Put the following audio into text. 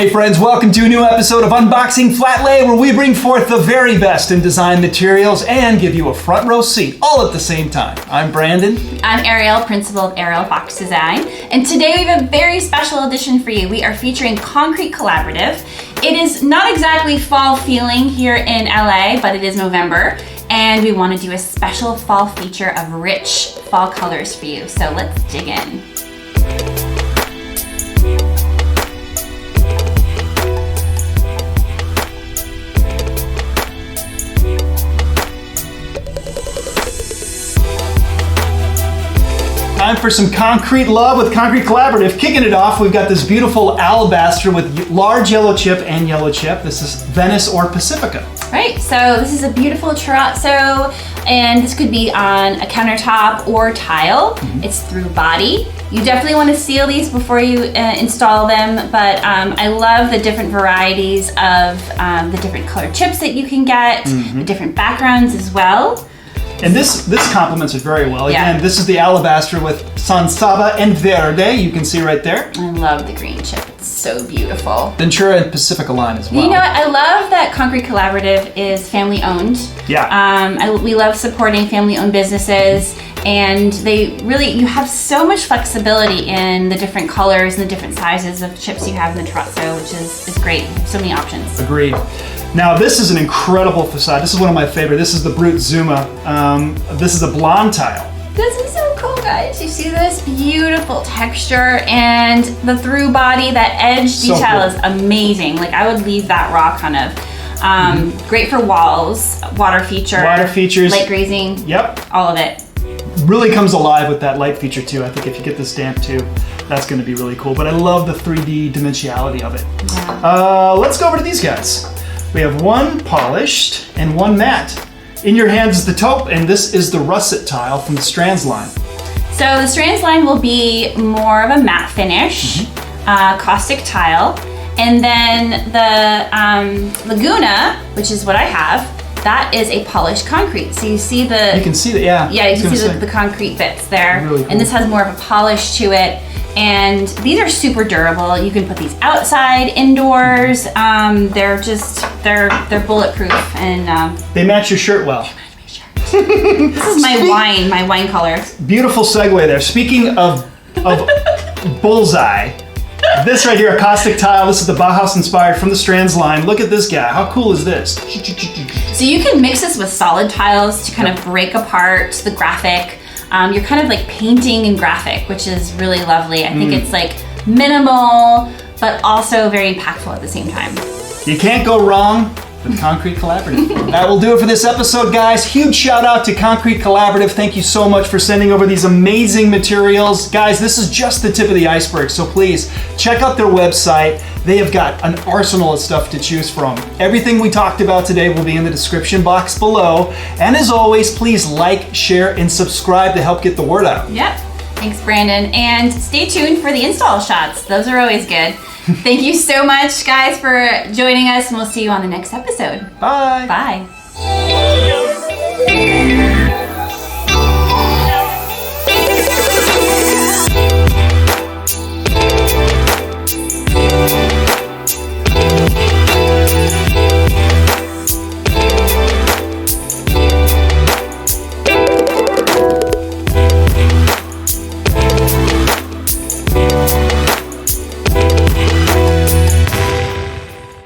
Hey friends, welcome to a new episode of Unboxing Flatlay, where we bring forth the very best in design materials and give you a front row seat all at the same time. I'm Brandon. I'm Ariel, principal of Ariel Box Design, and today we have a very special edition for you. We are featuring Concrete Collaborative. It is not exactly fall feeling here in LA, but it is November, and we want to do a special fall feature of rich fall colors for you. So let's dig in. Time for some concrete love with Concrete Collaborative. Kicking it off, we've got this beautiful alabaster with large yellow chip and yellow chip. This is Venice or Pacifica. Right, so this is a beautiful terrazzo, and this could be on a countertop or tile. It's through body. You definitely want to seal these before you install them, but I love the different varieties of the different colored chips that you can get, the different backgrounds as well. And this complements it very well. Yeah. Again, this is the alabaster with sansava and verde. You can see right there. I love the green chip. It's so beautiful. Ventura and Pacifica line as well. You know what? I love that Concrete Collaborative is family owned. Yeah. We love supporting family owned businesses, and they really, you have so much flexibility in the different colors and the different sizes of chips you have in the terrazzo, which is great. So many options. Agreed. Now this is an incredible facade. This is one of my favorite. This is the Brut Zuma. This is a blonde tile. This is so cool, guys. You see this beautiful texture and the through body, that edge So detail cool. is amazing. Like, I would leave that raw kind of. Great for walls, water feature. Water features. Light grazing. Yep. All of it. Really comes alive with that light feature too. I think if you get the stamp too, that's going to be really cool. But I love the 3D dimensionality of it. Yeah. Let's go over to these guys. We have one polished and one matte. In your hands is the taupe, and this is the Russet Tile from the Strands line. So the Strands line will be more of a matte finish, Caustic Tile. And then the Laguna, which is what I have, that is a polished concrete. So you see the... You can see that, yeah. Yeah, you can see the concrete bits there. Really cool. And this has more of a polish to it. And these are super durable. You can put these outside, indoors. They're bulletproof, and They match your shirt well. this is my wine color. Beautiful segue there. Speaking of bullseye, this right here, a Caustic Tile. This is the Bauhaus inspired from the Strands line. Look at this guy. How cool is this? So you can mix this with solid tiles to kind of break apart the graphic. You're kind of like painting and graphic, which is really lovely. I think it's like minimal, but also very impactful at the same time. You can't go wrong with Concrete Collaborative. That will do it for this episode, guys. Huge shout out to Concrete Collaborative. Thank you so much for sending over these amazing materials. Guys, this is just the tip of the iceberg, so please check out their website. They have got an arsenal of stuff to choose from. Everything we talked about today will be in the description box below. And as always, please like, share, and subscribe to help get the word out. Yep. Thanks, Brandon. And stay tuned for the install shots. Those are always good. Thank you so much, guys, for joining us, and we'll see you on the next episode. Bye. Bye.